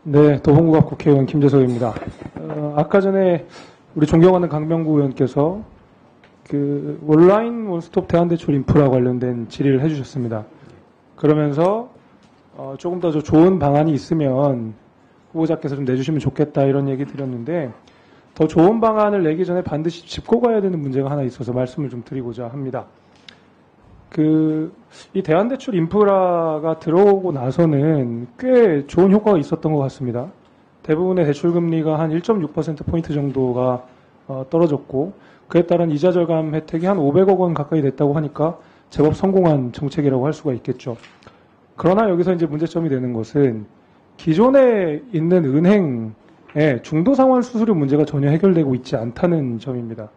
네, 더봉구갑 국회의원 김재석입니다. 아까 전에 우리 존경하는 강명구 의원께서 그 온라인 원스톱 대한대출 인프라 관련된 질의를 해주셨습니다. 그러면서 조금 더 좋은 방안이 있으면 후보자께서 좀 내주시면 좋겠다 이런 얘기 드렸는데 더 좋은 방안을 내기 전에 반드시 짚고 가야 되는 문제가 하나 있어서 말씀을 좀 드리고자 합니다. 이 대한대출 인프라가 들어오고 나서는 꽤 좋은 효과가 있었던 것 같습니다. 대부분의 대출금리가 한 1.6%포인트 정도가 떨어졌고, 그에 따른 이자 절감 혜택이 한 500억 원 가까이 됐다고 하니까 제법 성공한 정책이라고 할 수가 있겠죠. 그러나 여기서 이제 문제점이 되는 것은 기존에 있는 은행의 중도상환 수수료 문제가 전혀 해결되고 있지 않다는 점입니다.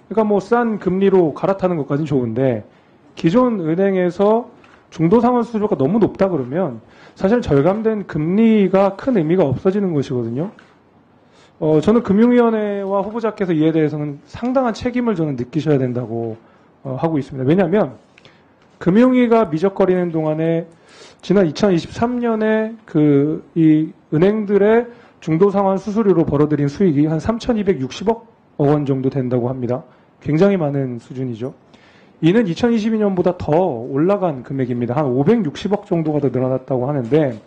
그러니까 뭐 싼 금리로 갈아타는 것까지는 좋은데, 기존 은행에서 중도상환 수수료가 너무 높다 그러면 사실 절감된 금리가 큰 의미가 없어지는 것이거든요. 저는 금융위원회와 후보자께서 이에 대해서는 상당한 책임을 저는 느끼셔야 된다고 하고 있습니다. 왜냐하면 금융위가 미적거리는 동안에 지난 2023년에 이 은행들의 중도상환 수수료로 벌어들인 수익이 한 3,260억 원 정도 된다고 합니다. 굉장히 많은 수준이죠. 이는 2022년보다 더 올라간 금액입니다. 한 560억 정도가 더 늘어났다고 하는데,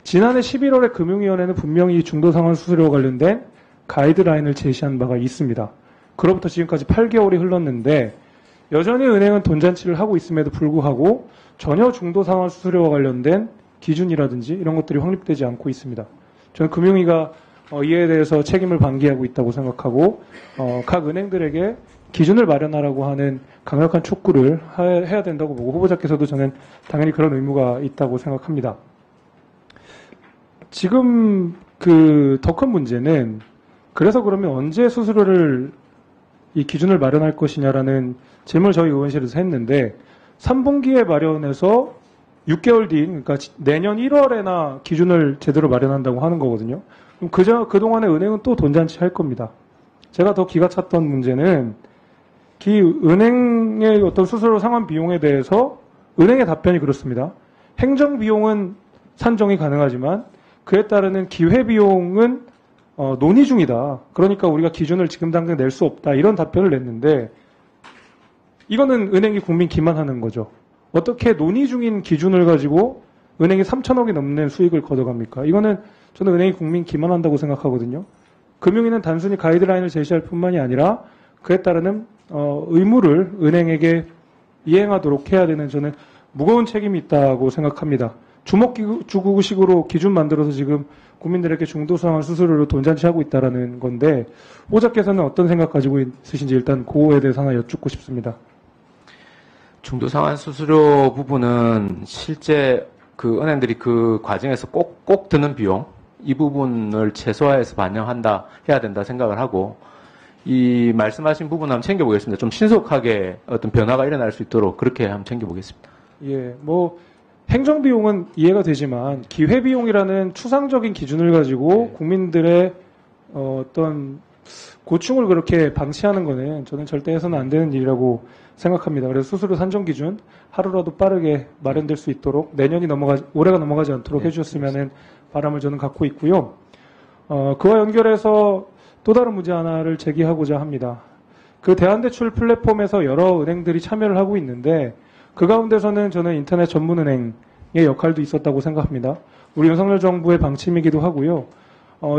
지난해 11월에 금융위원회는 분명히 중도상환 수수료와 관련된 가이드라인을 제시한 바가 있습니다. 그로부터 지금까지 8개월이 흘렀는데 여전히 은행은 돈잔치를 하고 있음에도 불구하고 전혀 중도상환 수수료와 관련된 기준이라든지 이런 것들이 확립되지 않고 있습니다. 저는 금융위가 이에 대해서 책임을 방기하고 있다고 생각하고 각 은행들에게 기준을 마련하라고 하는 강력한 촉구를 해야 된다고 보고, 후보자께서도 저는 당연히 그런 의무가 있다고 생각합니다. 지금 더 큰 문제는, 그래서 그러면 언제 수수료를 이 기준을 마련할 것이냐라는 질문을 저희 의원실에서 했는데 3분기에 마련해서 6개월 뒤, 그러니까 내년 1월에나 기준을 제대로 마련한다고 하는 거거든요. 그럼 그동안에 은행은 또 돈잔치 할 겁니다. 제가 더 기가 찼던 문제는 은행의 어떤 수수료 상환 비용에 대해서 은행의 답변이 그렇습니다. 행정 비용은 산정이 가능하지만 그에 따르는 기회 비용은 논의 중이다. 그러니까 우리가 기준을 지금 당장 낼 수 없다. 이런 답변을 냈는데, 이거는 은행이 국민 기만하는 거죠. 어떻게 논의 중인 기준을 가지고 은행이 3천억이 넘는 수익을 걷어갑니까? 이거는 저는 은행이 국민 기만한다고 생각하거든요. 금융위는 단순히 가이드라인을 제시할 뿐만이 아니라 그에 따르는 의무를 은행에게 이행하도록 해야 되는, 저는 무거운 책임이 있다고 생각합니다. 주먹주구식으로 기준 만들어서 지금 국민들에게 중도상환 수수료로 돈잔치하고 있다는 건데, 후보자께서는 어떤 생각 가지고 있으신지 일단 그거에 대해서 하나 여쭙고 싶습니다. 중도상환 수수료 부분은 실제 그 은행들이 그 과정에서 꼭 드는 비용, 이 부분을 최소화해서 반영한다, 해야 된다 생각을 하고, 이 말씀하신 부분 한번 챙겨보겠습니다. 좀 신속하게 어떤 변화가 일어날 수 있도록 그렇게 한번 챙겨보겠습니다. 예, 행정비용은 이해가 되지만 기회비용이라는 추상적인 기준을 가지고 국민들의 어떤 고충을 그렇게 방치하는 거는 저는 절대 해서는 안 되는 일이라고 생각합니다. 그래서 수수료 산정 기준 하루라도 빠르게 마련될 수 있도록 올해가 넘어가지 않도록 해주셨으면 바람을 저는 갖고 있고요. 그와 연결해서 또 다른 문제 하나를 제기하고자 합니다. 그 대한대출 플랫폼에서 여러 은행들이 참여를 하고 있는데 그 가운데서는 저는 인터넷 전문은행의 역할도 있었다고 생각합니다. 우리 윤석열 정부의 방침이기도 하고요.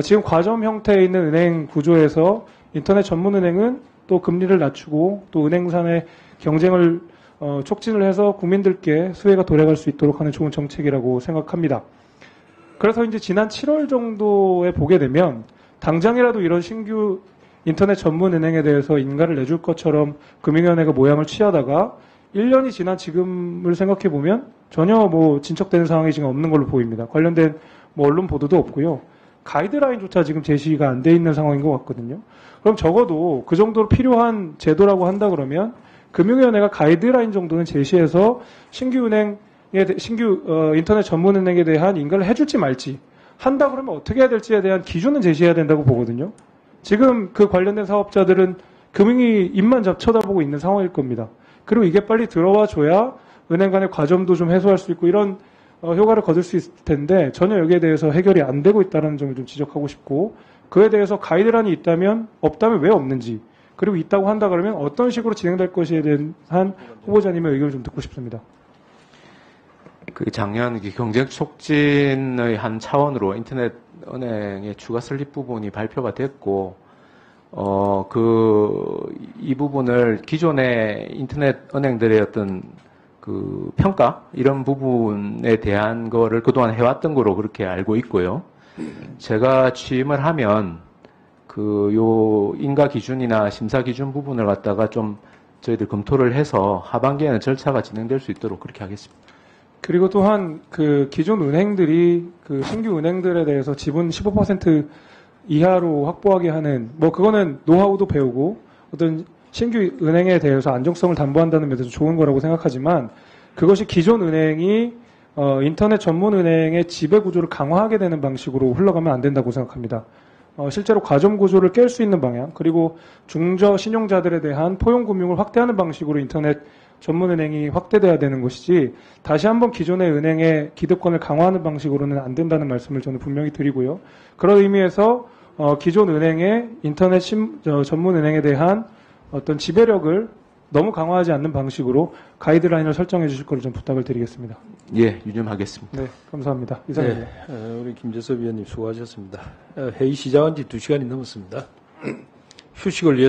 지금 과점 형태에 있는 은행 구조에서 인터넷 전문은행은 또 금리를 낮추고 또 은행산의 경쟁을 촉진을 해서 국민들께 수혜가 돌아갈 수 있도록 하는 좋은 정책이라고 생각합니다. 그래서 이제 지난 7월 정도에 보게 되면 당장이라도 이런 신규 인터넷 전문은행에 대해서 인가를 내줄 것처럼 금융위원회가 모양을 취하다가 1년이 지난 지금을 생각해 보면 전혀 진척되는 상황이 지금 없는 걸로 보입니다. 관련된 언론 보도도 없고요. 가이드라인조차 지금 제시가 안 돼 있는 상황인 것 같거든요. 그럼 적어도 그 정도로 필요한 제도라고 한다 그러면 금융위원회가 가이드라인 정도는 제시해서 신규 인터넷 전문은행에 대한 인가를 해줄지 말지, 한다 그러면 어떻게 해야 될지에 대한 기준은 제시해야 된다고 보거든요. 지금 그 관련된 사업자들은 금융위 입만 쳐다보고 있는 상황일 겁니다. 그리고 이게 빨리 들어와 줘야 은행 간의 과점도 좀 해소할 수 있고 이런 효과를 거둘 수 있을 텐데 전혀 여기에 대해서 해결이 안 되고 있다는 점을 좀 지적하고 싶고 그에 대해서 가이드라인이 있다면 없다면 왜 없는지 그리고 있다고 한다 그러면 어떤 식으로 진행될 것에 대한 후보자님의 의견을 좀 듣고 싶습니다. 그 작년 경쟁 촉진의 한 차원으로 인터넷 은행의 추가 설립 부분이 발표가 됐고, 이 부분을 기존의 인터넷 은행들의 어떤 그 평가 이런 부분에 대한 거를 그동안 해왔던 거로 그렇게 알고 있고요. 제가 취임을 하면 요 인가 기준이나 심사 기준 부분을 갖다가 좀 저희들 검토를 해서 하반기에는 절차가 진행될 수 있도록 그렇게 하겠습니다. 그리고 또한 그 기존 은행들이 그 신규 은행들에 대해서 지분 15% 이하로 확보하게 하는 뭐 그거는 노하우도 배우고 어떤 신규 은행에 대해서 안정성을 담보한다는 면에서 좋은 거라고 생각하지만 그것이 기존 은행이 인터넷 전문 은행의 지배 구조를 강화하게 되는 방식으로 흘러가면 안 된다고 생각합니다. 실제로 과점 구조를 깰 수 있는 방향 그리고 중저 신용자들에 대한 포용 금융을 확대하는 방식으로 인터넷 전문은행이 확대돼야 되는 것이지 다시 한번 기존의 은행의 기득권을 강화하는 방식으로는 안 된다는 말씀을 저는 분명히 드리고요. 그런 의미에서 기존 은행의 인터넷 전문은행에 대한 어떤 지배력을 너무 강화하지 않는 방식으로 가이드라인을 설정해 주실 것을 좀 부탁을 드리겠습니다. 예, 유념하겠습니다. 네, 감사합니다. 이상입니다. 네, 우리 김재섭 위원님 수고하셨습니다. 회의 시작한 지 2시간이 넘었습니다. 휴식을 위해서